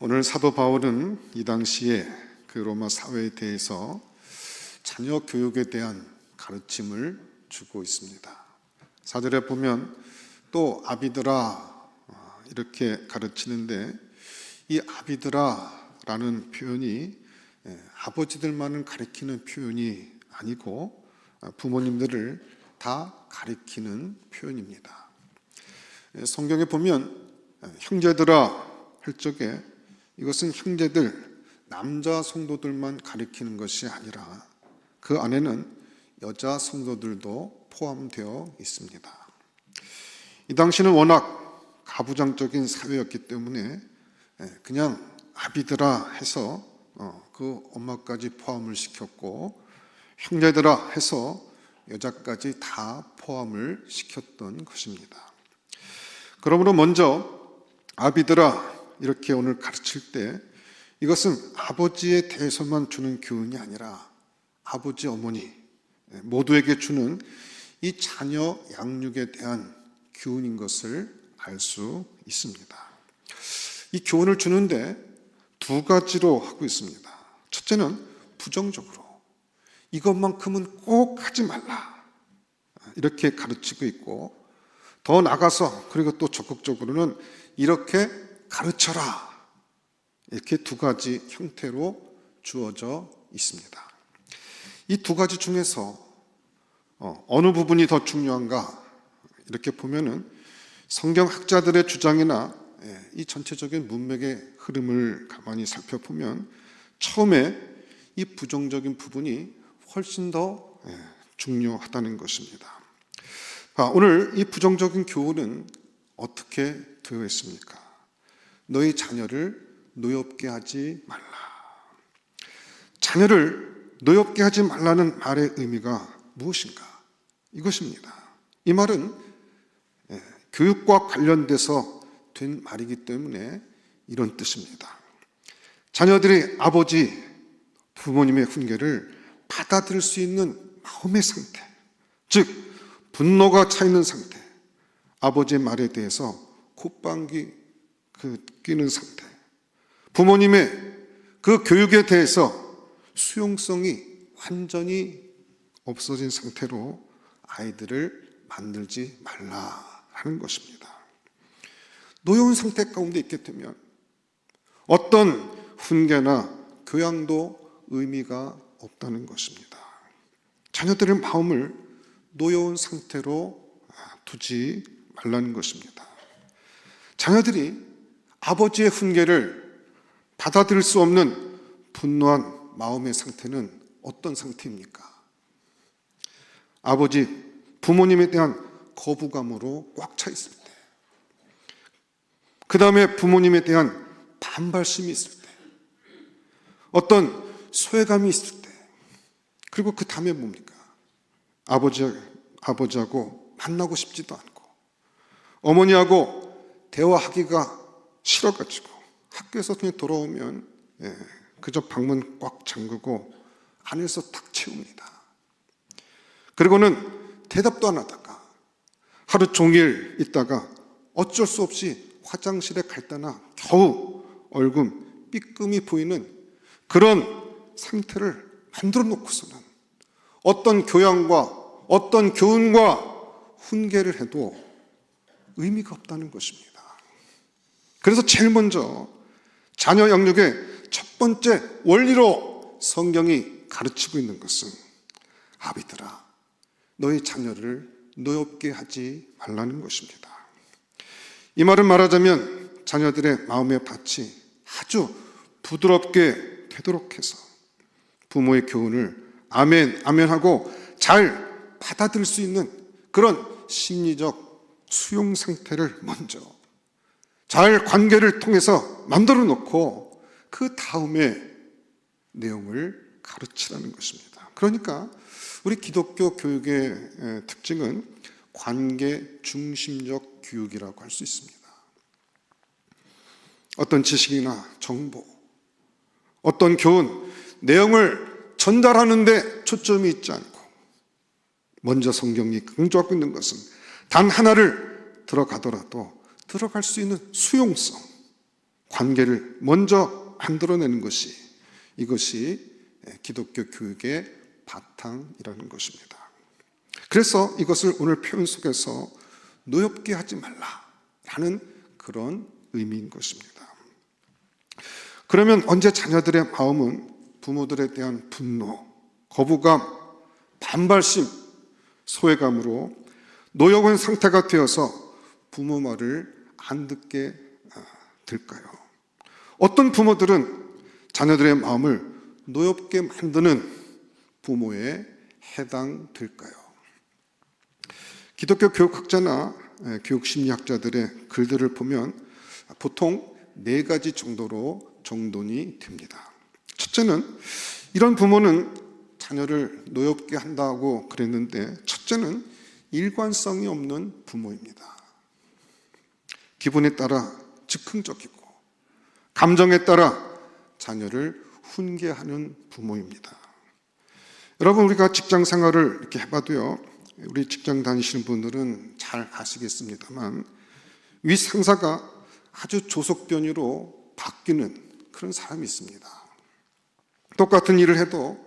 오늘 사도 바울은 이 당시에 그 로마 사회에 대해서 자녀 교육에 대한 가르침을 주고 있습니다. 4절에 보면 또 아비들아 이렇게 가르치는데, 이 아비들아라는 표현이 아버지들만을 가리키는 표현이 아니고 부모님들을 다 가리키는 표현입니다. 성경에 보면 형제들아 할 적에 이것은 형제들, 남자 성도들만 가리키는 것이 아니라 그 안에는 여자 성도들도 포함되어 있습니다. 이 당시는 워낙 가부장적인 사회였기 때문에 그냥 아비들아 해서 그 엄마까지 포함을 시켰고, 형제들아 해서 여자까지 다 포함을 시켰던 것입니다. 그러므로 먼저 아비들아 이렇게 오늘 가르칠 때 이것은 아버지에 대해서만 주는 교훈이 아니라 아버지, 어머니 모두에게 주는 이 자녀 양육에 대한 교훈인 것을 알 수 있습니다. 이 교훈을 주는데 두 가지로 하고 있습니다. 첫째는 부정적으로 이것만큼은 꼭 하지 말라 이렇게 가르치고 있고, 더 나가서 그리고 또 적극적으로는 이렇게 가르쳐라 이렇게 두 가지 형태로 주어져 있습니다. 이 두 가지 중에서 어느 부분이 더 중요한가 이렇게 보면은 성경학자들의 주장이나 이 전체적인 문맥의 흐름을 가만히 살펴보면 처음에 이 부정적인 부분이 훨씬 더 중요하다는 것입니다. 오늘 이 부정적인 교훈은 어떻게 되어 있습니까? 너희 자녀를 노엽게 하지 말라. 자녀를 노엽게 하지 말라는 말의 의미가 무엇인가? 이것입니다. 이 말은 교육과 관련돼서 된 말이기 때문에 이런 뜻입니다. 자녀들이 아버지, 부모님의 훈계를 받아들일 수 있는 마음의 상태, 즉 분노가 차 있는 상태, 아버지의 말에 대해서 콧방귀 끼는 상태, 부모님의 그 교육에 대해서 수용성이 완전히 없어진 상태로 아이들을 만들지 말라라는 것입니다. 노여운 상태 가운데 있게 되면 어떤 훈계나 교양도 의미가 없다는 것입니다. 자녀들의 마음을 노여운 상태로 두지 말라는 것입니다. 자녀들이 아버지의 훈계를 받아들일 수 없는 분노한 마음의 상태는 어떤 상태입니까? 아버지, 부모님에 대한 거부감으로 꽉 차 있을 때, 그 다음에 부모님에 대한 반발심이 있을 때, 어떤 소외감이 있을 때, 그리고 그 다음에 뭡니까? 아버지하고 만나고 싶지도 않고, 어머니하고 대화하기가 싫어가지고 학교에서 그냥 돌아오면 그저 방문 꽉 잠그고 안에서 탁 채웁니다. 그리고는 대답도 안 하다가 하루 종일 있다가 어쩔 수 없이 화장실에 갈 때나 겨우 얼굴 삐끔이 보이는 그런 상태를 만들어 놓고서는 어떤 교양과 어떤 교훈과 훈계를 해도 의미가 없다는 것입니다. 그래서 제일 먼저 자녀 양육의 첫 번째 원리로 성경이 가르치고 있는 것은 아비들아, 너희 자녀를 노엽게 하지 말라는 것입니다. 이 말은 말하자면 자녀들의 마음의 밭이 아주 부드럽게 되도록 해서 부모의 교훈을 아멘, 아멘 하고 잘 받아들일 수 있는 그런 심리적 수용 상태를 먼저 잘 관계를 통해서 만들어 놓고 그 다음에 내용을 가르치라는 것입니다. 그러니까 우리 기독교 교육의 특징은 관계 중심적 교육이라고 할 수 있습니다. 어떤 지식이나 정보, 어떤 교훈, 내용을 전달하는 데 초점이 있지 않고 먼저 성경이 강조하고 있는 것은 단 하나를 들어가더라도 들어갈 수 있는 수용성, 관계를 먼저 만들어내는 것이, 이것이 기독교 교육의 바탕이라는 것입니다. 그래서 이것을 오늘 표현 속에서 노엽게 하지 말라라는 그런 의미인 것입니다. 그러면 언제 자녀들의 마음은 부모들에 대한 분노, 거부감, 반발심, 소외감으로 노여운 상태가 되어서 부모 말을 안 듣게 될까요? 어떤 부모들은 자녀들의 마음을 노엽게 만드는 부모에 해당될까요? 기독교 교육학자나 교육심리학자들의 글들을 보면 보통 4가지 정도로 정돈이 됩니다. 첫째는, 이런 부모는 자녀를 노엽게 한다고 그랬는데, 첫째는 일관성이 없는 부모입니다. 기분에 따라 즉흥적이고 감정에 따라 자녀를 훈계하는 부모입니다. 여러분, 우리가 직장 생활을 이렇게 해봐도요, 우리 직장 다니시는 분들은 잘 아시겠습니다만 위 상사가 아주 조속변이로 바뀌는 그런 사람이 있습니다. 똑같은 일을 해도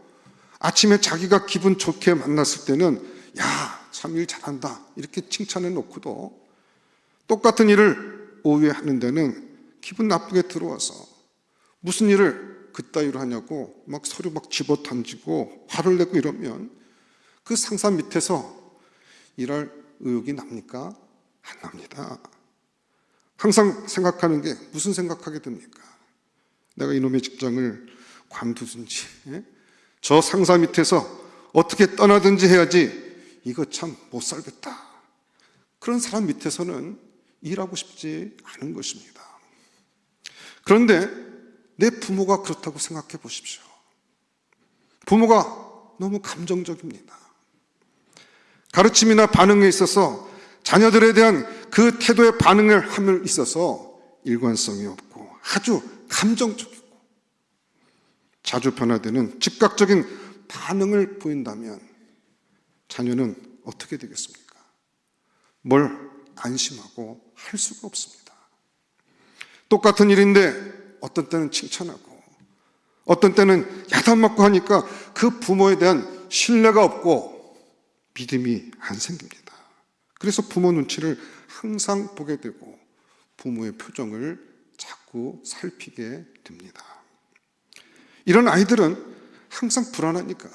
아침에 자기가 기분 좋게 만났을 때는 야, 참 일 잘한다 이렇게 칭찬해 놓고도, 똑같은 일을 오후에 하는 데는 기분 나쁘게 들어와서 무슨 일을 그따위로 하냐고 막 서류 막 집어 던지고 화를 내고 이러면 그 상사 밑에서 일할 의욕이 납니까? 안 납니다. 항상 생각하는 게, 무슨 생각하게 됩니까? 내가 이놈의 직장을 관두든지, 저 상사 밑에서 어떻게 떠나든지 해야지 이거 참 못 살겠다. 그런 사람 밑에서는 일하고 싶지 않은 것입니다. 그런데 내 부모가 그렇다고 생각해 보십시오. 부모가 너무 감정적입니다. 가르침이나 반응에 있어서 자녀들에 대한 그 태도의 반응을 함에 있어서 일관성이 없고 아주 감정적이고 자주 변화되는 즉각적인 반응을 보인다면 자녀는 어떻게 되겠습니까? 뭘 안심하고 할 수가 없습니다. 똑같은 일인데 어떤 때는 칭찬하고 어떤 때는 야단맞고 하니까 그 부모에 대한 신뢰가 없고 믿음이 안 생깁니다. 그래서 부모 눈치를 항상 보게 되고 부모의 표정을 자꾸 살피게 됩니다. 이런 아이들은 항상 불안하니까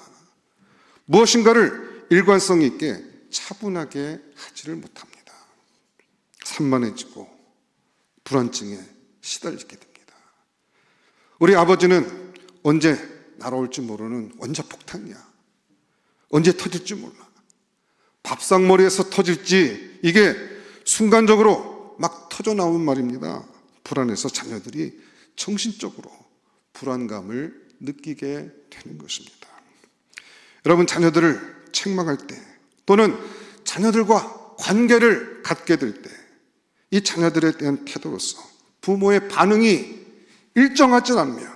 무엇인가를 일관성 있게 차분하게 하지를 못합니다. 산만해지고 불안증에 시달리게 됩니다. 우리 아버지는 언제 날아올지 모르는 원자폭탄이야. 언제 터질지 몰라. 밥상머리에서 터질지 이게 순간적으로 막 터져나오는 말입니다. 불안해서 자녀들이 정신적으로 불안감을 느끼게 되는 것입니다. 여러분, 자녀들을 책망할 때 또는 자녀들과 관계를 갖게 될 때 이 자녀들에 대한 태도로서 부모의 반응이 일정하지 않으면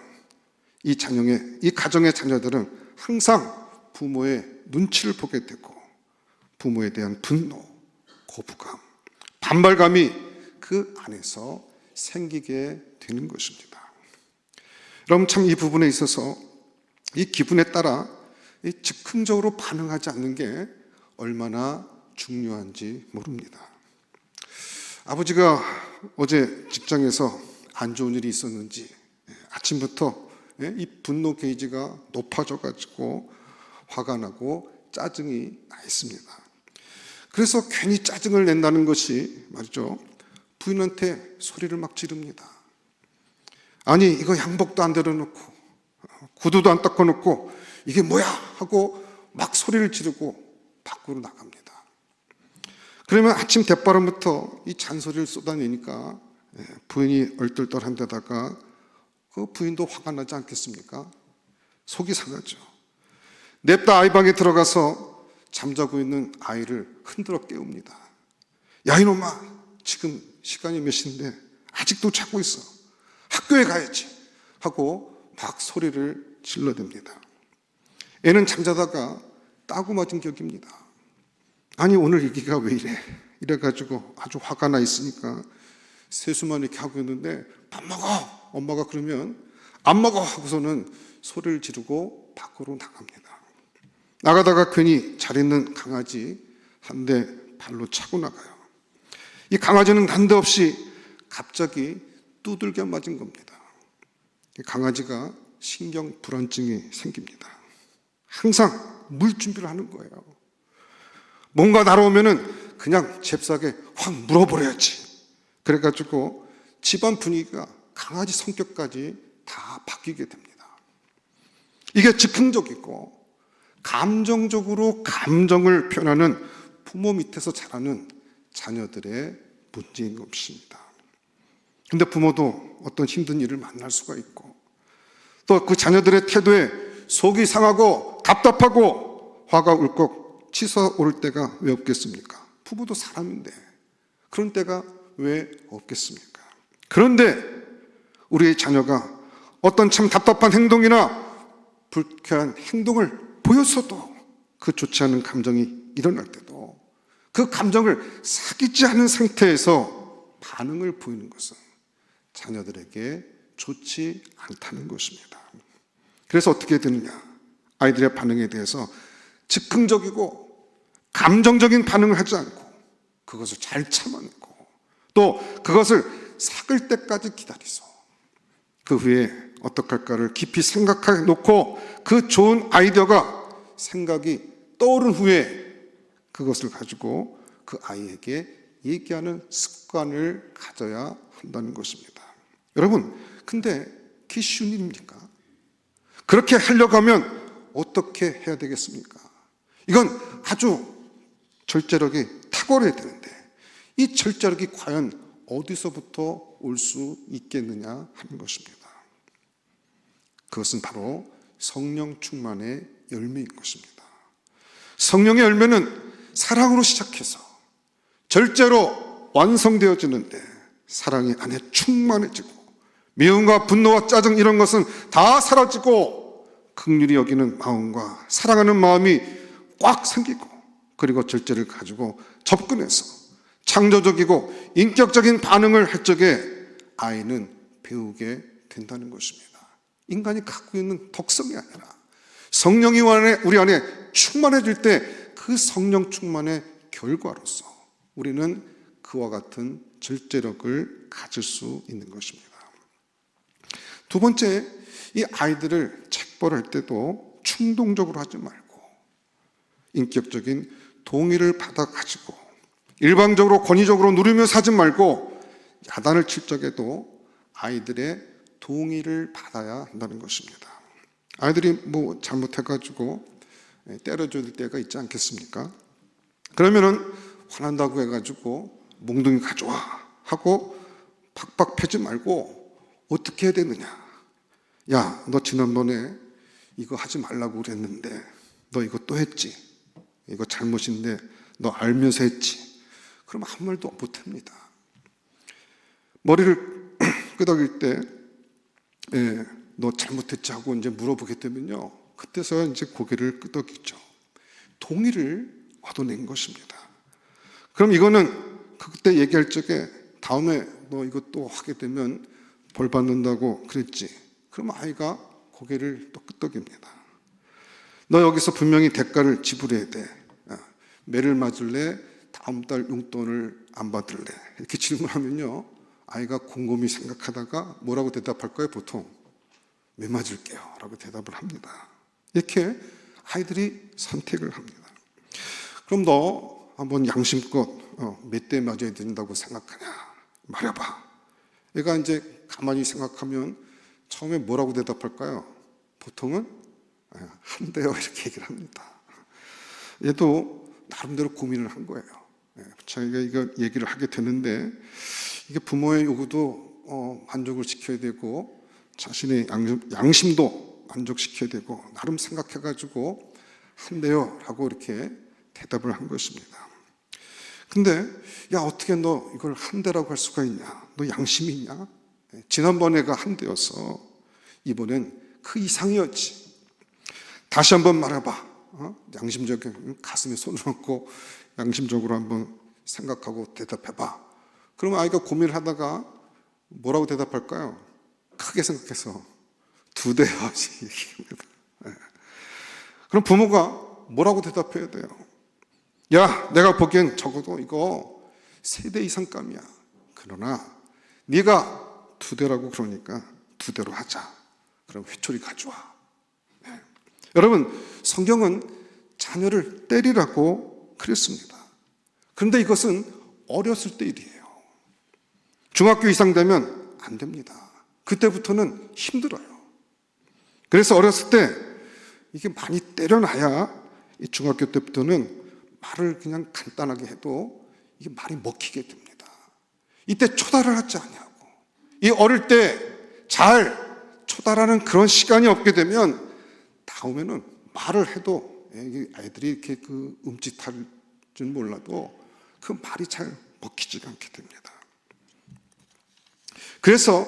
이 가정의 자녀들은 항상 부모의 눈치를 보게 되고 부모에 대한 분노, 거부감, 반발감이 그 안에서 생기게 되는 것입니다. 여러분, 참 이 부분에 있어서 이 기분에 따라 즉흥적으로 반응하지 않는 게 얼마나 중요한지 모릅니다. 아버지가 어제 직장에서 안 좋은 일이 있었는지 아침부터 이 분노 게이지가 높아져가지고 화가 나고 짜증이 나 있습니다. 그래서 괜히 짜증을 낸다는 것이 말이죠, 부인한테 소리를 막 지릅니다. 아니, 이거 양복도 안 내려놓고 구두도 안 닦아놓고 이게 뭐야 하고 막 소리를 지르고 밖으로 나갑니다. 그러면 아침 대바람부터 이 잔소리를 쏟아내니까 부인이 얼떨떨한 데다가 그 부인도 화가 나지 않겠습니까? 속이 상하죠. 냅다 아이 방에 들어가서 잠자고 있는 아이를 흔들어 깨웁니다. 야, 이놈아, 지금 시간이 몇 시인데 아직도 자고 있어. 학교에 가야지 하고 막 소리를 질러댑니다. 애는 잠자다가 따고 맞은 격입니다. 아니, 오늘 얘기가 왜 이래? 이래가지고 아주 화가 나 있으니까 세수만 이렇게 하고 있는데 밥 먹어! 엄마가 그러면 안 먹어! 하고서는 소리를 지르고 밖으로 나갑니다. 나가다가 괜히 잘 있는 강아지 한 대 발로 차고 나가요. 이 강아지는 난데없이 갑자기 두들겨 맞은 겁니다. 이 강아지가 신경 불안증이 생깁니다. 항상 물 준비를 하는 거예요. 뭔가 날아오면은 그냥 잽싸게 확 물어버려야지. 그래가지고 집안 분위기가 강아지 성격까지 다 바뀌게 됩니다. 이게 즉흥적이고 감정적으로 감정을 표현하는 부모 밑에서 자라는 자녀들의 문제인 것입니다. 근데 부모도 어떤 힘든 일을 만날 수가 있고 또 그 자녀들의 태도에 속이 상하고 답답하고 화가 울컥 치솟아오를 때가 왜 없겠습니까? 부모도 사람인데 그런 때가 왜 없겠습니까? 그런데 우리의 자녀가 어떤 참 답답한 행동이나 불쾌한 행동을 보였어도 그 좋지 않은 감정이 일어날 때도 그 감정을 사귀지 않은 상태에서 반응을 보이는 것은 자녀들에게 좋지 않다는 것입니다. 그래서 어떻게 되느냐? 아이들의 반응에 대해서 즉흥적이고 감정적인 반응을 하지 않고 그것을 잘 참아내고 또 그것을 삭을 때까지 기다리소. 그 후에 어떡할까를 깊이 생각해 놓고 그 좋은 아이디어가 생각이 떠오른 후에 그것을 가지고 그 아이에게 얘기하는 습관을 가져야 한다는 것입니다. 여러분, 근데 그게 쉬운 일입니까? 그렇게 하려고 하면 어떻게 해야 되겠습니까? 이건 아주 절제력이 탁월해야 되는데 이 절제력이 과연 어디서부터 올 수 있겠느냐 하는 것입니다. 그것은 바로 성령 충만의 열매인 것입니다. 성령의 열매는 사랑으로 시작해서 절제로 완성되어지는데 사랑이 안에 충만해지고 미움과 분노와 짜증 이런 것은 다 사라지고 긍휼히 여기는 마음과 사랑하는 마음이 꽉 생기고 그리고 절제를 가지고 접근해서 창조적이고 인격적인 반응을 할 적에 아이는 배우게 된다는 것입니다. 인간이 갖고 있는 덕성이 아니라 성령이 우리 안에 충만해질 때 그 성령 충만의 결과로서 우리는 그와 같은 절제력을 가질 수 있는 것입니다. 두 번째, 이 아이들을 책벌할 때도 충동적으로 하지 말고 인격적인 동의를 받아 가지고 일방적으로 권위적으로 누리면서 하지 말고 야단을 칠 적에도 아이들의 동의를 받아야 한다는 것입니다. 아이들이 뭐 잘못해가지고 때려줄 때가 있지 않겠습니까? 그러면은 화난다고 해가지고 몽둥이 가져와 하고 팍팍 패지 말고 어떻게 해야 되느냐? 야, 너 지난번에 이거 하지 말라고 그랬는데 너 이거 또 했지? 이거 잘못인데 너 알면서 했지? 그럼 아무 말도 못합니다. 머리를 끄덕일 때 너 잘못했지 하고 이제 물어보게 되면요. 그때서야 이제 고개를 끄덕이죠. 동의를 얻어낸 것입니다. 그럼 이거는 그때 얘기할 적에 다음에 너 이거 또 하게 되면 벌 받는다고 그랬지. 그럼 아이가 고개를 또 끄덕입니다. 너 여기서 분명히 대가를 지불해야 돼. 매를 맞을래? 다음 달 용돈을 안 받을래? 이렇게 질문하면요. 아이가 곰곰이 생각하다가 뭐라고 대답할 거예요? 보통 매 맞을게요 라고 대답을 합니다. 이렇게 아이들이 선택을 합니다. 그럼 너 한번 양심껏 몇 대 맞아야 된다고 생각하냐? 말해봐. 얘가 이제 가만히 생각하면 처음에 뭐라고 대답할까요? 보통은 한 대요 이렇게 얘기를 합니다. 얘도 나름대로 고민을 한 거예요. 자기가 이거 얘기를 하게 되는데 이게 부모의 요구도 만족을 시켜야 되고 자신의 양심도 만족시켜야 되고 나름 생각해가지고 한대요 라고 이렇게 대답을 한 것입니다. 근데 야 어떻게 너 이걸 한대라고 할 수가 있냐? 너 양심이 있냐? 지난번에가 한대여서 이번엔 그 이상이었지. 다시 한번 말해봐. 양심적인 가슴에 손을 얹고 양심적으로 한번 생각하고 대답해봐. 그러면 아이가 고민을 하다가 뭐라고 대답할까요? 크게 생각해서 2대요. 얘기합니다. 그럼 부모가 뭐라고 대답해야 돼요? 야, 내가 보기엔 적어도 이거 3대 이상감이야. 그러나 네가 2대라고 그러니까 2대로 하자. 그럼 회초리 가져와. 네. 여러분, 성경은 자녀를 때리라고 그랬습니다. 그런데 이것은 어렸을 때 일이에요. 중학교 이상 되면 안 됩니다. 그때부터는 힘들어요. 그래서 어렸을 때 이게 많이 때려놔야 이 중학교 때부터는 말을 그냥 간단하게 해도 이게 말이 먹히게 됩니다. 이때 초달을 하지 않냐고. 이 어릴 때 잘 초달하는 그런 시간이 없게 되면 다음에는 말을 해도 아이들이 이렇게 그 음짓할 줄 몰라도 그 말이 잘 먹히지가 않게 됩니다. 그래서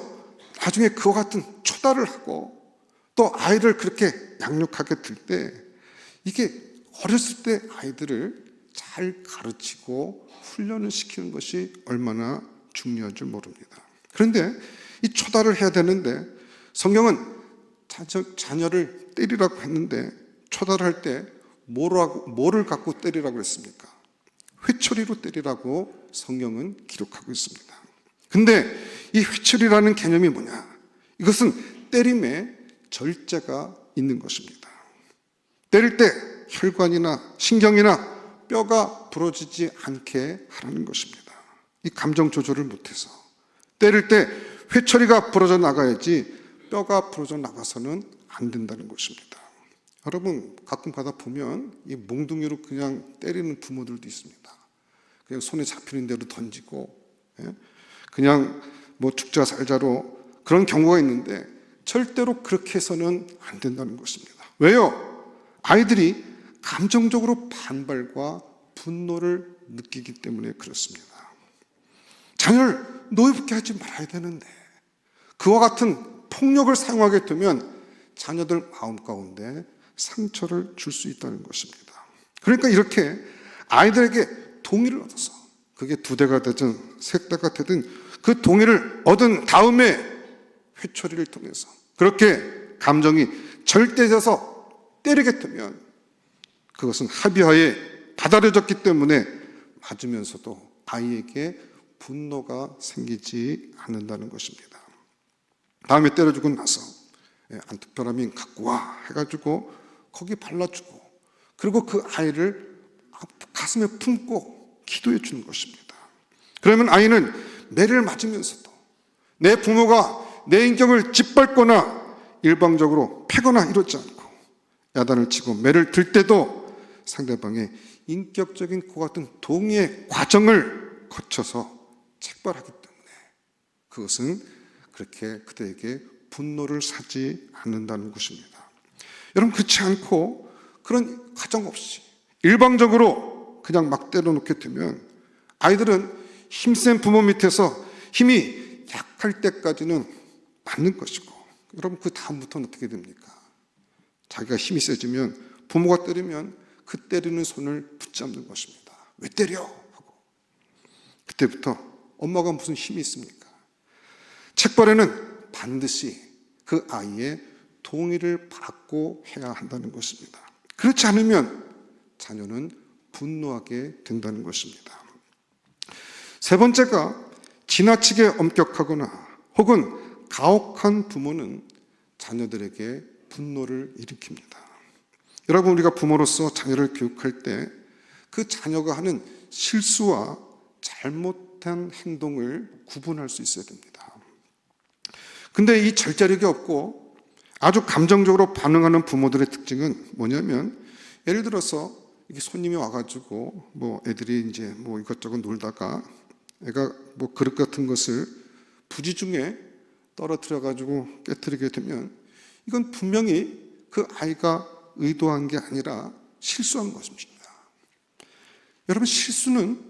나중에 그와 같은 초달을 하고 또 아이를 그렇게 양육하게 될 때 이게 어렸을 때 아이들을 잘 가르치고 훈련을 시키는 것이 얼마나 중요한 줄 모릅니다. 그런데 이 초달을 해야 되는데 성경은 자녀를 때리라고 했는데 초달을 할 때 뭐를 갖고 때리라고 했습니까? 회초리로 때리라고 성경은 기록하고 있습니다. 근데 이 회초리라는 개념이 뭐냐? 이것은 때림에 절제가 있는 것입니다. 때릴 때 혈관이나 신경이나 뼈가 부러지지 않게 하라는 것입니다. 이 감정 조절을 못해서 때릴 때 회초리가 부러져 나가야지 뼈가 부러져 나가서는 안 된다는 것입니다. 여러분 가끔 가다 보면 이 몽둥이로 그냥 때리는 부모들도 있습니다. 그냥 손에 잡히는 대로 던지고 그냥 뭐 죽자 살자로 그런 경우가 있는데 절대로 그렇게 해서는 안 된다는 것입니다. 왜요? 아이들이 감정적으로 반발과 분노를 느끼기 때문에 그렇습니다. 자녀를 노엽게 하지 말아야 되는데 그와 같은 폭력을 사용하게 되면 자녀들 마음 가운데 상처를 줄 수 있다는 것입니다. 그러니까 이렇게 아이들에게 동의를 얻어서 그게 2대가 되든 3대가 되든 그 동의를 얻은 다음에 회초리를 통해서 그렇게 감정이 절대돼서 때리게 되면 그것은 합의하에 받아들여졌기 때문에 맞으면서도 아이에게 분노가 생기지 않는다는 것입니다. 다음에 때려주고 나서 안티페라민 갖고 와 해가지고 거기 발라주고 그리고 그 아이를 가슴에 품고 기도해 주는 것입니다. 그러면 아이는 매를 맞으면서도 내 부모가 내 인격을 짓밟거나 일방적으로 패거나 이러지 않고 야단을 치고 매를 들 때도 상대방의 인격적인 그와 같은 동의의 과정을 거쳐서 책발하기 때문에 그것은 그렇게 그들에게 분노를 사지 않는다는 것입니다. 여러분 그렇지 않고 그런 과정 없이 일방적으로 그냥 막 때려놓게 되면 아이들은 힘센 부모 밑에서 힘이 약할 때까지는 맞는 것이고 여러분 그 다음부터는 어떻게 됩니까? 자기가 힘이 세지면 부모가 때리면 그 때리는 손을 붙잡는 것입니다. 왜 때려? 하고 그때부터 엄마가 무슨 힘이 있습니까? 책벌에는 반드시 그 아이의 동의를 받고 해야 한다는 것입니다. 그렇지 않으면 자녀는 분노하게 된다는 것입니다. 3번째가 지나치게 엄격하거나 혹은 가혹한 부모는 자녀들에게 분노를 일으킵니다. 여러분 우리가 부모로서 자녀를 교육할 때 그 자녀가 하는 실수와 잘못한 행동을 구분할 수 있어야 됩니다. 근데 이 절제력이 없고 아주 감정적으로 반응하는 부모들의 특징은 뭐냐면 예를 들어서 이게 손님이 와가지고 뭐 애들이 이제 뭐 이것저것 놀다가 애가 뭐 그릇 같은 것을 부지중에 떨어뜨려가지고 깨트리게 되면 이건 분명히 그 아이가 의도한 게 아니라 실수한 것입니다. 여러분 실수는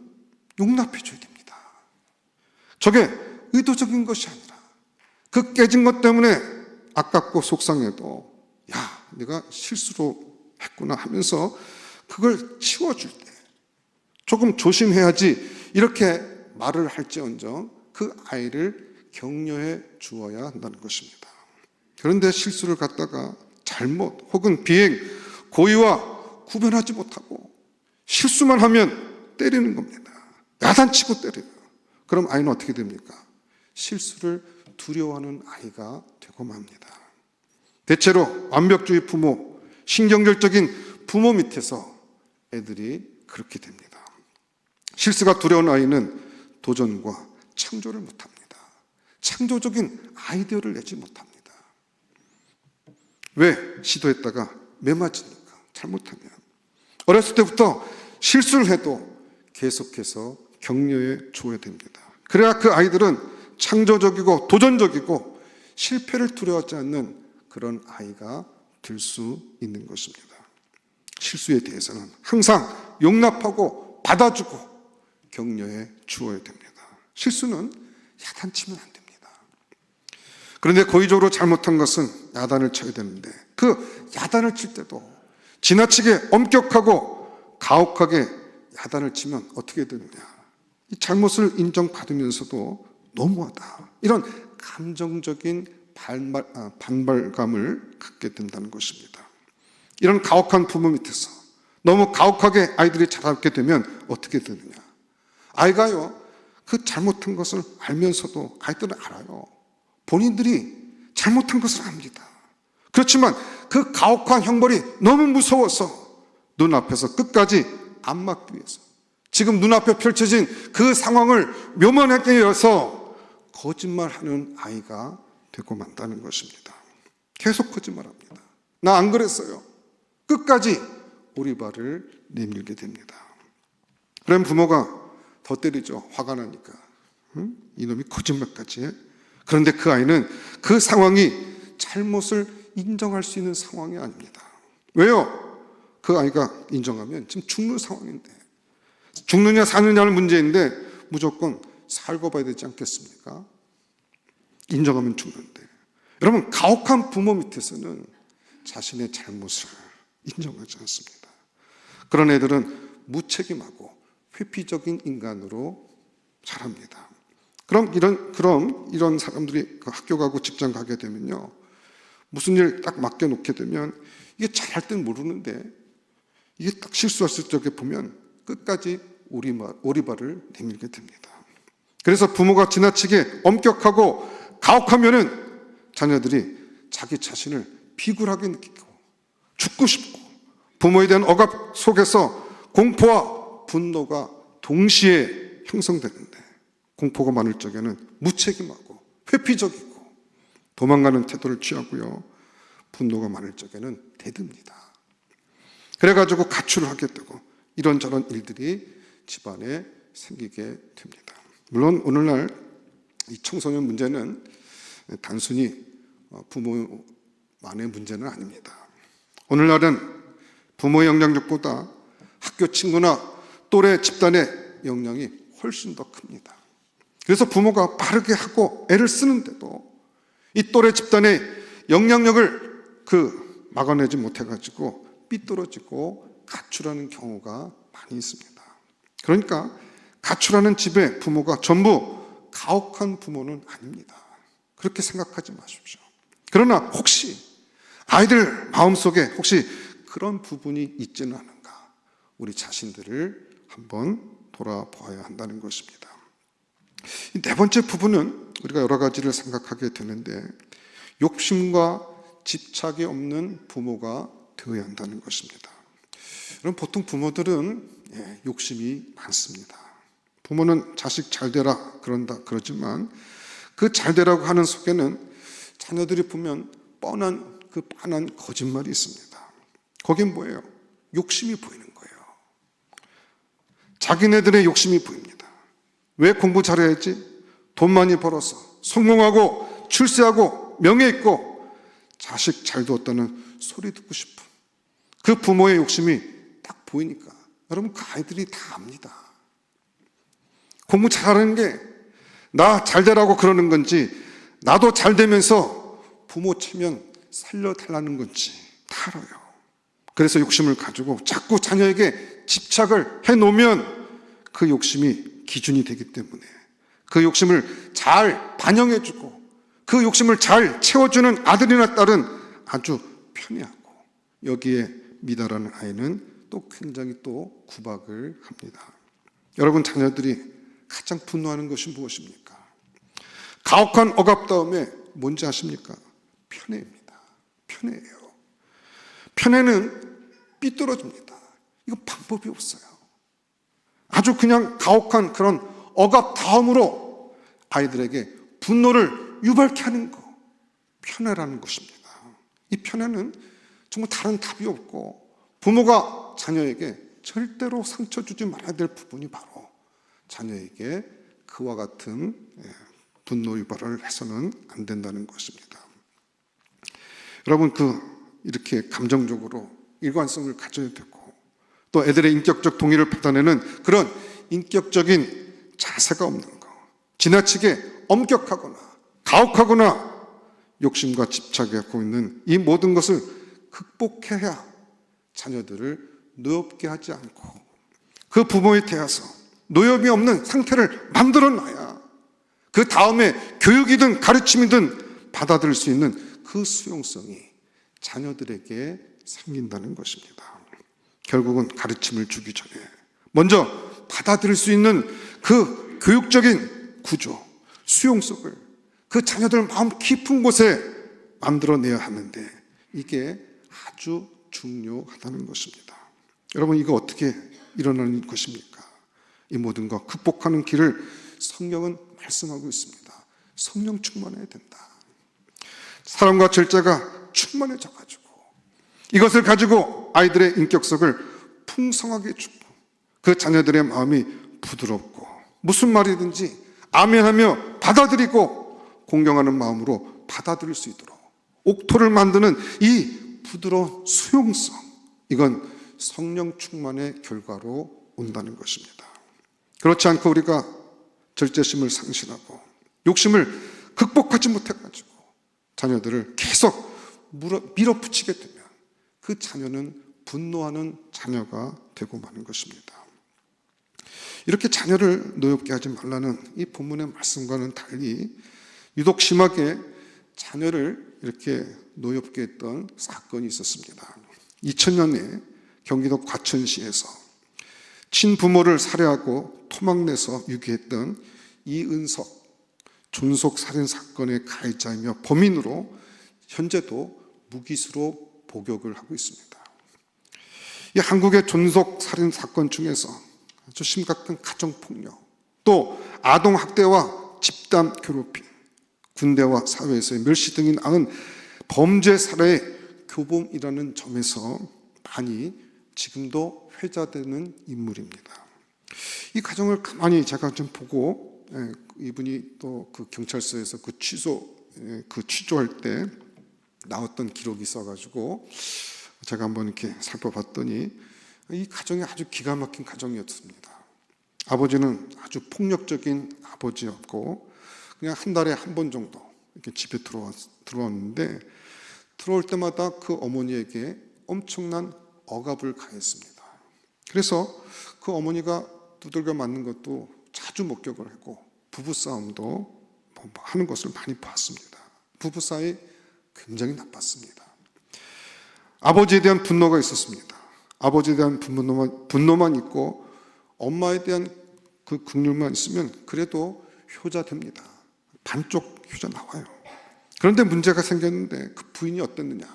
용납해줘야 됩니다. 저게 의도적인 것이 아니라 그 깨진 것 때문에 아깝고 속상해도 야 내가 실수로 했구나 하면서 그걸 치워줄 때 조금 조심해야지 이렇게 말을 할지언정 그 아이를 격려해 주어야 한다는 것입니다. 그런데 실수를 갖다가 잘못 혹은 비행, 고의와 구별하지 못하고 실수만 하면 때리는 겁니다. 야단치고 때려요. 그럼 아이는 어떻게 됩니까? 실수를 두려워하는 아이가 되고 맙니다. 대체로 완벽주의 부모, 신경절적인 부모 밑에서 애들이 그렇게 됩니다. 실수가 두려운 아이는 도전과 창조를 못합니다. 창조적인 아이디어를 내지 못합니다. 왜? 시도했다가 매맞으니까, 잘못하면. 어렸을 때부터 실수를 해도 계속해서 격려해 줘야 됩니다. 그래야 그 아이들은 창조적이고 도전적이고 실패를 두려워하지 않는 그런 아이가 될 수 있는 것입니다. 실수에 대해서는 항상 용납하고 받아주고 격려해 주어야 됩니다. 실수는 야단치면 안 됩니다. 그런데 고의적으로 잘못한 것은 야단을 쳐야 되는데 그 야단을 칠 때도 지나치게 엄격하고 가혹하게 야단을 치면 어떻게 되느냐. 이 잘못을 인정받으면서도 너무하다. 이런 감정적인 반발감을 갖게 된다는 것입니다. 이런 가혹한 부모 밑에서 너무 가혹하게 아이들이 자라게 되면 어떻게 되느냐. 아이가요, 그 잘못한 것을 알면서도 아이들은 알아요. 본인들이 잘못한 것을 압니다. 그렇지만 그 가혹한 형벌이 너무 무서워서 눈앞에서 끝까지 안 막기 위해서 지금 눈앞에 펼쳐진 그 상황을 묘면하기 위해서 거짓말하는 아이가 되고 만다는 것입니다. 계속 거짓말합니다. 나 안 그랬어요. 끝까지 오리발을 내밀게 됩니다. 그럼 부모가 더 때리죠. 화가 나니까. 이놈이 거짓말까지 해. 그런데 그 아이는 그 상황이 잘못을 인정할 수 있는 상황이 아닙니다. 왜요? 그 아이가 인정하면 지금 죽는 상황인데, 죽느냐 사느냐는 문제인데 무조건 살고 봐야 되지 않겠습니까? 인정하면 죽는데. 여러분, 가혹한 부모 밑에서는 자신의 잘못을 인정하지 않습니다. 그런 애들은 무책임하고 회피적인 인간으로 자랍니다. 그럼 이런 사람들이 학교 가고 직장 가게 되면요, 무슨 일 딱 맡겨놓게 되면 이게 잘할 땐 모르는데 이게 딱 실수했을 적에 보면 끝까지 오리발을 내밀게 됩니다. 그래서 부모가 지나치게 엄격하고 가혹하면은 자녀들이 자기 자신을 비굴하게 느끼고 죽고 싶고 부모에 대한 억압 속에서 공포와 분노가 동시에 형성되는데, 공포가 많을 적에는 무책임하고 회피적이고 도망가는 태도를 취하고요, 분노가 많을 적에는 대듭니다. 그래가지고 가출을 하게 되고 이런저런 일들이 집안에 생기게 됩니다. 물론 오늘날 이 청소년 문제는 단순히 부모만의 문제는 아닙니다. 오늘날은 부모의 영향력보다 학교 친구나 또래 집단의 영향이 훨씬 더 큽니다. 그래서 부모가 바르게 하고 애를 쓰는데도 이 또래 집단의 영향력을 막아내지 못해가지고 삐뚤어지고 가출하는 경우가 많이 있습니다. 그러니까 가출하는 집의 부모가 전부 가혹한 부모는 아닙니다. 그렇게 생각하지 마십시오. 그러나 혹시 아이들 마음속에 혹시 그런 부분이 있지는 않은가, 우리 자신들을 한번 돌아보아야 한다는 것입니다. 네 번째 부분은 우리가 여러 가지를 생각하게 되는데, 욕심과 집착이 없는 부모가 되어야 한다는 것입니다. 여러분, 보통 부모들은 욕심이 많습니다. 부모는 자식 잘 되라 그러지만 그 잘 되라고 하는 속에는 자녀들이 보면 뻔한 거짓말이 있습니다. 거긴 뭐예요? 욕심이 보이는 거예요. 자기네들의 욕심이 보입니다. 왜 공부 잘해야지? 돈 많이 벌어서 성공하고 출세하고 명예 있고 자식 잘 두었다는 소리 듣고 싶은 그 부모의 욕심이 딱 보이니까 여러분, 그 아이들이 다 압니다. 공부 잘하는 게 나 잘 되라고 그러는 건지, 나도 잘 되면서 부모 체면 살려달라는 건지 다 알아요. 그래서 욕심을 가지고 자꾸 자녀에게 집착을 해놓으면 그 욕심이 기준이 되기 때문에 그 욕심을 잘 반영해주고 그 욕심을 잘 채워주는 아들이나 딸은 아주 편애하고, 여기에 미다라는 아이는 또 굉장히 또 구박을 합니다. 여러분, 자녀들이 가장 분노하는 것이 무엇입니까? 가혹한 억압 다음에 뭔지 아십니까? 편애입니다. 편애예요. 편애는 삐뚤어집니다. 이거 방법이 없어요. 아주 그냥 가혹한 그런 억압 다음으로 아이들에게 분노를 유발케 하는 거, 편애라는 것입니다. 이 편애는 정말 다른 답이 없고, 부모가 자녀에게 절대로 상처 주지 말아야 될 부분이 바로 자녀에게 그와 같은 분노 유발을 해서는 안 된다는 것입니다. 여러분, 이렇게 감정적으로 일관성을 가져야 되고, 또 애들의 인격적 동의를 받아내는 그런 인격적인 자세가 없는 거, 지나치게 엄격하거나 가혹하거나 욕심과 집착에 갖고 있는 이 모든 것을 극복해야 자녀들을 노엽게 하지 않고 그 부모에 대해서 노엽이 없는 상태를 만들어놔야 그 다음에 교육이든 가르침이든 받아들일 수 있는 그 수용성이 자녀들에게 생긴다는 것입니다. 결국은 가르침을 주기 전에 먼저 받아들일 수 있는 그 교육적인 구조, 수용성을 그 자녀들 마음 깊은 곳에 만들어내야 하는데, 이게 아주 중요하다는 것입니다. 여러분, 이거 어떻게 일어나는 것입니까? 이 모든 것 극복하는 길을 성경은 말씀하고 있습니다. 성령 충만해야 된다. 사랑과 절제가 충만해져가지고 이것을 가지고 아이들의 인격성을 풍성하게 주고 그 자녀들의 마음이 부드럽고 무슨 말이든지 아멘하며 받아들이고 공경하는 마음으로 받아들일 수 있도록 옥토를 만드는 이 부드러운 수용성, 이건 성령 충만의 결과로 온다는 것입니다. 그렇지 않고 우리가 절제심을 상실하고 욕심을 극복하지 못해가지고 자녀들을 계속 밀어붙이게 되면 그 자녀는 분노하는 자녀가 되고 마는 것입니다. 이렇게 자녀를 노엽게 하지 말라는 이 본문의 말씀과는 달리 유독 심하게 자녀를 이렇게 노엽게 했던 사건이 있었습니다. 2000년에 경기도 과천시에서 친부모를 살해하고 토막내서 유기했던 이은석 존속 살인 사건의 가해자이며 범인으로 현재도 무기수로 복역을 하고 있습니다. 이 한국의 존속 살인 사건 중에서 아주 심각한 가정폭력, 또 아동학대와 집단 괴롭힘, 군대와 사회에서의 멸시 등이 낳은 범죄 사례의 교범이라는 점에서 많이 지금도 회자되는 인물입니다. 이 가정을 가만히 제가 좀 보고, 이분이 또 그 경찰서에서 취조할 때 나왔던 기록이 있어가지고 제가 한번 이렇게 살펴봤더니 이 가정이 아주 기가 막힌 가정이었습니다. 아버지는 아주 폭력적인 아버지였고 그냥 한 달에 한 번 정도 이렇게 집에 들어왔는데, 들어올 때마다 그 어머니에게 엄청난 억압을 가했습니다. 그래서 그 어머니가 두들겨 맞는 것도 자주 목격을 하고 부부싸움도 하는 것을 많이 봤습니다. 부부 사이 굉장히 나빴습니다. 아버지에 대한 분노가 있었습니다. 아버지에 대한 분노만 있고 엄마에 대한 그 긍휼만 있으면 그래도 효자됩니다. 반쪽 효자 나와요. 그런데 문제가 생겼는데 그 부인이 어땠느냐?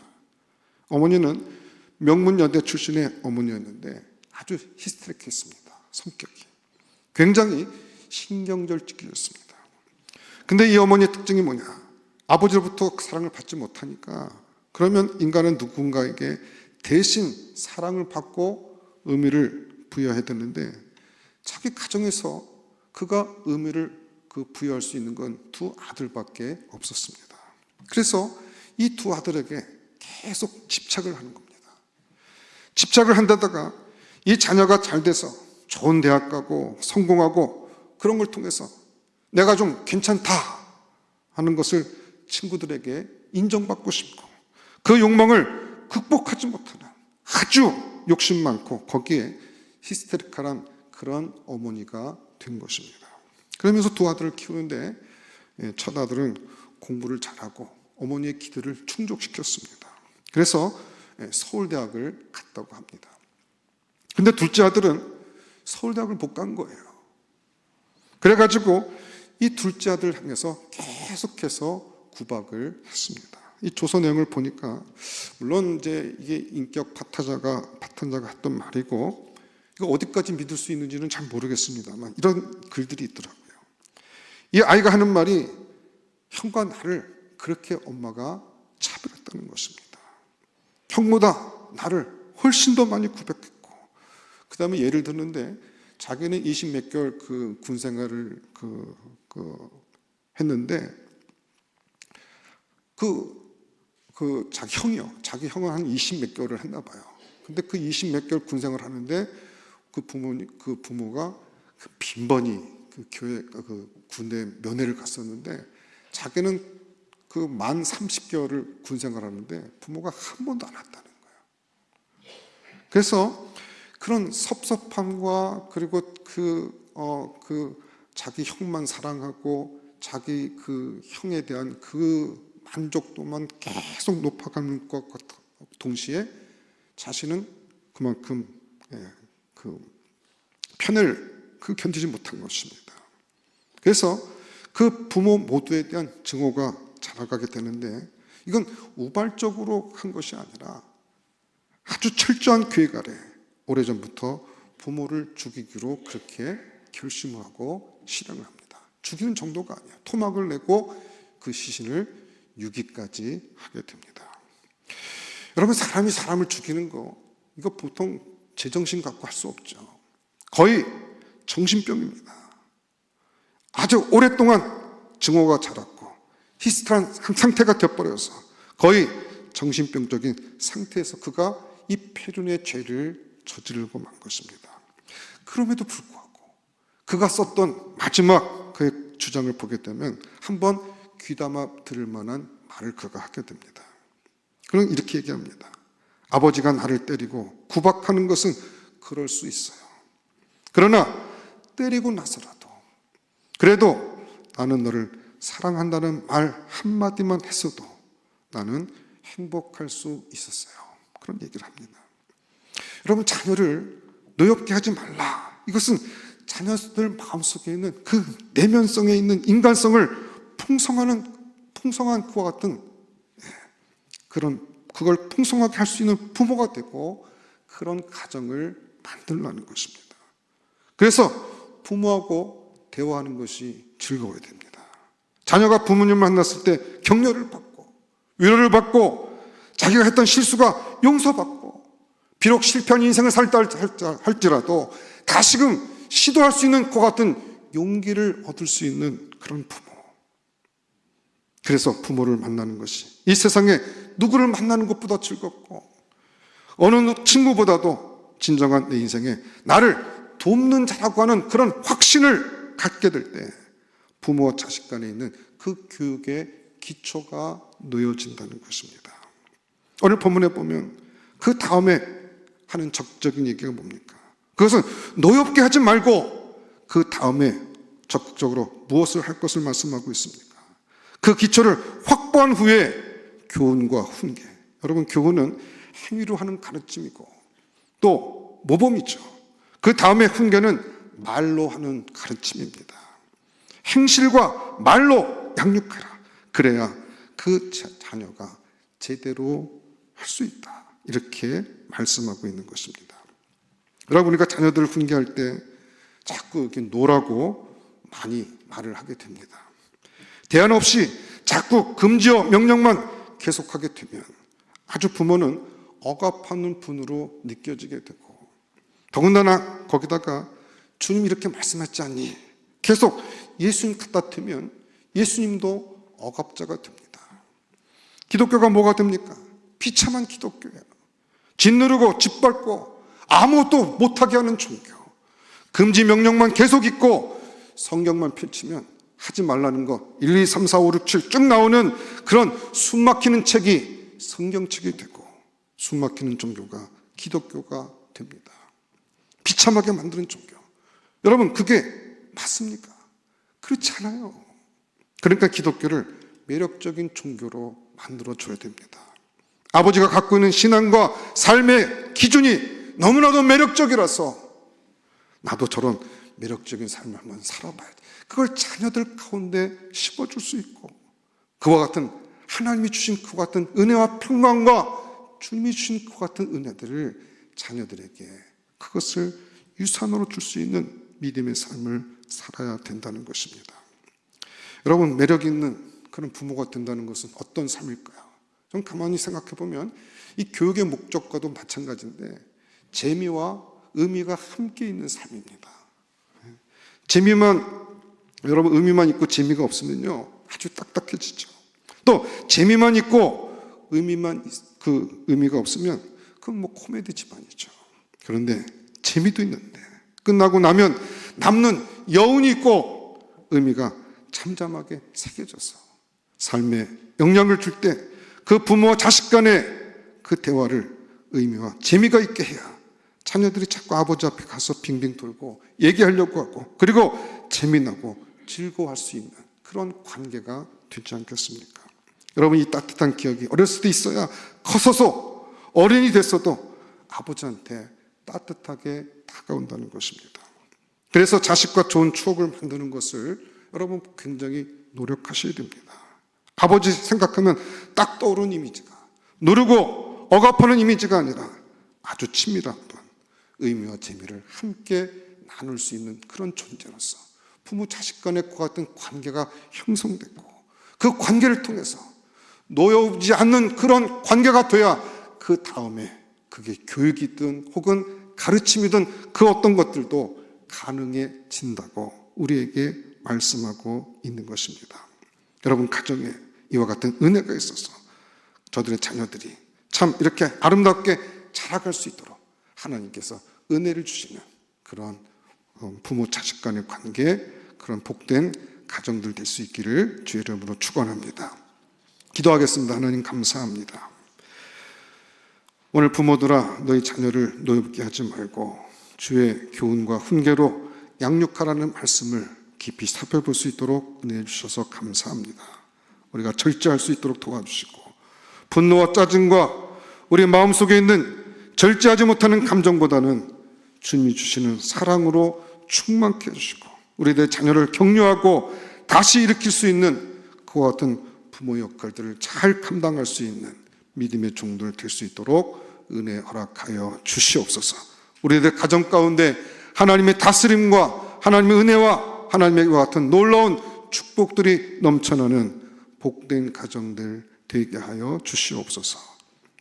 어머니는 명문여대 출신의 어머니였는데 아주 히스테릭했습니다. 성격이 굉장히 신경절직이었습니다. 근데 이 어머니의 특징이 뭐냐? 아버지로부터 사랑을 받지 못하니까 그러면 인간은 누군가에게 대신 사랑을 받고 의미를 부여해야 되는데, 자기 가정에서 그가 의미를 부여할 수 있는 건 두 아들밖에 없었습니다. 그래서 이 두 아들에게 계속 집착을 하는 겁니다. 집착을 한데다가 이 자녀가 잘 돼서 좋은 대학 가고 성공하고 그런 걸 통해서 내가 좀 괜찮다 하는 것을 친구들에게 인정받고 싶고, 그 욕망을 극복하지 못하는 아주 욕심 많고 거기에 히스테리컬한 그런 어머니가 된 것입니다. 그러면서 두 아들을 키우는데 첫 아들은 공부를 잘하고 어머니의 기대를 충족시켰습니다. 그래서 서울대학을 갔다고 합니다. 근데 둘째 아들은 서울대학을 못 간 거예요. 그래가지고 이 둘째 아들을 향해서 계속해서 구박을 했습니다. 이 조서 내용을 보니까 물론 이제 이게 인격 파탄자가 했던 말이고 이거 어디까지 믿을 수 있는지는 잘 모르겠습니다만 이런 글들이 있더라고요. 이 아이가 하는 말이 형과 나를 그렇게 엄마가 차별했다는 것입니다. 형보다 나를 훨씬 더 많이 구박했고 그 다음에 예를 드는데 자기는 20 몇 개월 그 군 생활을 했는데 자기 형은 한 20 몇 개월을 했나 봐요. 근데 그 20 몇 개월 군 생활을 하는데 그 부모가 빈번히 교회 군대 면회를 갔었는데 자기는 만 30개월을 군 생활하는데 부모가 한 번도 안 왔다는 거예요. 그래서 그런 섭섭함과 그리고 자기 형만 사랑하고 자기 형에 대한 만족도만 계속 높아가는 것과 동시에 자신은 그만큼 편을 견디지 못한 것입니다. 그래서 그 부모 모두에 대한 증오가 자라가게 되는데 이건 우발적으로 한 것이 아니라 아주 철저한 계획 아래 오래전부터 부모를 죽이기로 그렇게 결심을 하고 실행을 합니다. 죽이는 정도가 아니에요. 토막을 내고 그 시신을 유기까지 하게 됩니다. 여러분, 사람이 사람을 죽이는 거 이거 보통 제정신 갖고 할 수 없죠. 거의 정신병입니다. 아주 오랫동안 증오가 자랐고 히스테리한 상태가 되어버려서 거의 정신병적인 상태에서 그가 이 폐륜의 죄를 저지르고 만 것입니다. 그럼에도 불구하고 그가 썼던 마지막 그의 주장을 보게 되면 한번 귀담아 들을 만한 말을 그가 하게 됩니다. 그는 이렇게 얘기합니다. 아버지가 나를 때리고 구박하는 것은 그럴 수 있어요. 그러나 때리고 나서라도 그래도 나는 너를 사랑한다는 말 한마디만 했어도 나는 행복할 수 있었어요. 그런 얘기를 합니다. 여러분, 자녀를 노엽게 하지 말라. 이것은 자녀들 마음속에 있는 그 내면성에 있는 인간성을 풍성한 그와 같은 그걸 풍성하게 할 수 있는 부모가 되고 그런 가정을 만들라는 것입니다. 그래서 부모하고 대화하는 것이 즐거워야 됩니다. 자녀가 부모님을 만났을 때 격려를 받고 위로를 받고 자기가 했던 실수가 용서받고 비록 실패한 인생을 살다 할지라도 다시금 시도할 수 있는 것 같은 용기를 얻을 수 있는 그런 부모. 그래서 부모를 만나는 것이 이 세상에 누구를 만나는 것보다 즐겁고 어느 친구보다도 진정한 내 인생에 나를 돕는 자라고 하는 그런 확신을 갖게 될 때 부모와 자식 간에 있는 그 교육의 기초가 놓여진다는 것입니다. 오늘 본문에 보면 그 다음에 하는 적극적인 얘기가 뭡니까? 그것은 노엽게 하지 말고 그 다음에 적극적으로 무엇을 할 것을 말씀하고 있습니까? 그 기초를 확보한 후에 교훈과 훈계. 여러분, 교훈은 행위로 하는 가르침이고 또 모범이죠. 그 다음에 훈계는 말로 하는 가르침입니다. 행실과 말로 양육하라. 그래야 그 자녀가 제대로 할 수 있다. 이렇게 말씀하고 있는 것입니다. 여러분, 우리가 자녀들을 훈계할 때 자꾸 이렇게 노라고 많이 말을 하게 됩니다. 대안 없이 자꾸 금지어 명령만 계속하게 되면 아주 부모는 억압하는 분으로 느껴지게 되고 더군다나 거기다가 주님 이렇게 말씀했지 않니? 계속 예수님 갖다 대면 예수님도 억압자가 됩니다. 기독교가 뭐가 됩니까? 비참한 기독교예요. 짓누르고 짓밟고 아무것도 못하게 하는 종교. 금지 명령만 계속 있고 성경만 펼치면 하지 말라는 거 1, 2, 3, 4, 5, 6, 7 쭉 나오는 그런 숨막히는 책이 성경책이 되고 숨막히는 종교가 기독교가 됩니다. 비참하게 만드는 종교. 여러분, 그게 맞습니까? 그렇지 않아요. 그러니까 기독교를 매력적인 종교로 만들어줘야 됩니다. 아버지가 갖고 있는 신앙과 삶의 기준이 너무나도 매력적이라서 나도 저런 매력적인 삶을 한번 살아봐야 돼. 그걸 자녀들 가운데 심어줄 수 있고, 그와 같은 하나님이 주신 그와 같은 은혜와 평강과 주님이 주신 그와 같은 은혜들을 자녀들에게 그것을 유산으로 줄 수 있는 믿음의 삶을 살아야 된다는 것입니다. 여러분, 매력 있는 그런 부모가 된다는 것은 어떤 삶일까요? 좀 가만히 생각해 보면 이 교육의 목적과도 마찬가지인데 재미와 의미가 함께 있는 삶입니다. 여러분, 의미만 있고 재미가 없으면요 아주 딱딱해지죠. 또 재미만 있고 의미가 없으면 그건 뭐 코미디 집안이죠. 그런데 재미도 있는데 끝나고 나면 남는 여운이 있고 의미가 잠잠하게 새겨져서 삶에 영향을 줄 때 그 부모와 자식 간의 그 대화를 의미와 재미가 있게 해야 자녀들이 자꾸 아버지 앞에 가서 빙빙 돌고 얘기하려고 하고, 그리고 재미나고 즐거워할 수 있는 그런 관계가 되지 않겠습니까? 여러분, 이 따뜻한 기억이 어렸을 때 있어야 커서서 어른이 됐어도 아버지한테 따뜻하게 다가온다는 것입니다. 그래서 자식과 좋은 추억을 만드는 것을 여러분 굉장히 노력하셔야 됩니다. 아버지 생각하면 딱 떠오르는 이미지가 누르고 억압하는 이미지가 아니라 아주 친밀하던 의미와 재미를 함께 나눌 수 있는 그런 존재로서 부모 자식 간의 그와 같은 관계가 형성되고, 그 관계를 통해서 놓여오지 않는 그런 관계가 돼야 그 다음에 그게 교육이든 혹은 가르침이든 그 어떤 것들도 가능해진다고 우리에게 말씀하고 있는 것입니다. 여러분, 가정에 이와 같은 은혜가 있어서 저들의 자녀들이 참 이렇게 아름답게 자라갈 수 있도록 하나님께서 은혜를 주시는 그런 부모 자식 간의 관계, 그런 복된 가정들 될 수 있기를 주의 이름으로 축원합니다. 기도하겠습니다. 하나님, 감사합니다. 오늘 부모들아, 너희 자녀를 노엽게 하지 말고 주의 교훈과 훈계로 양육하라는 말씀을 깊이 살펴볼 수 있도록 은혜 주셔서 감사합니다. 우리가 절제할 수 있도록 도와주시고, 분노와 짜증과 우리 마음속에 있는 절제하지 못하는 감정보다는 주님이 주시는 사랑으로 충만케 해주시고, 우리들의 자녀를 격려하고 다시 일으킬 수 있는 그와 같은 부모 역할들을 잘 감당할 수 있는 믿음의 종들 될 수 있도록 은혜 허락하여 주시옵소서. 우리들 가정 가운데 하나님의 다스림과 하나님의 은혜와 하나님의 이와 같은 놀라운 축복들이 넘쳐나는 복된 가정들 되게 하여 주시옵소서.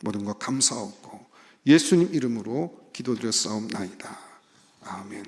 모든 것 감사하고 예수님 이름으로 기도드렸사옵나이다. 아멘.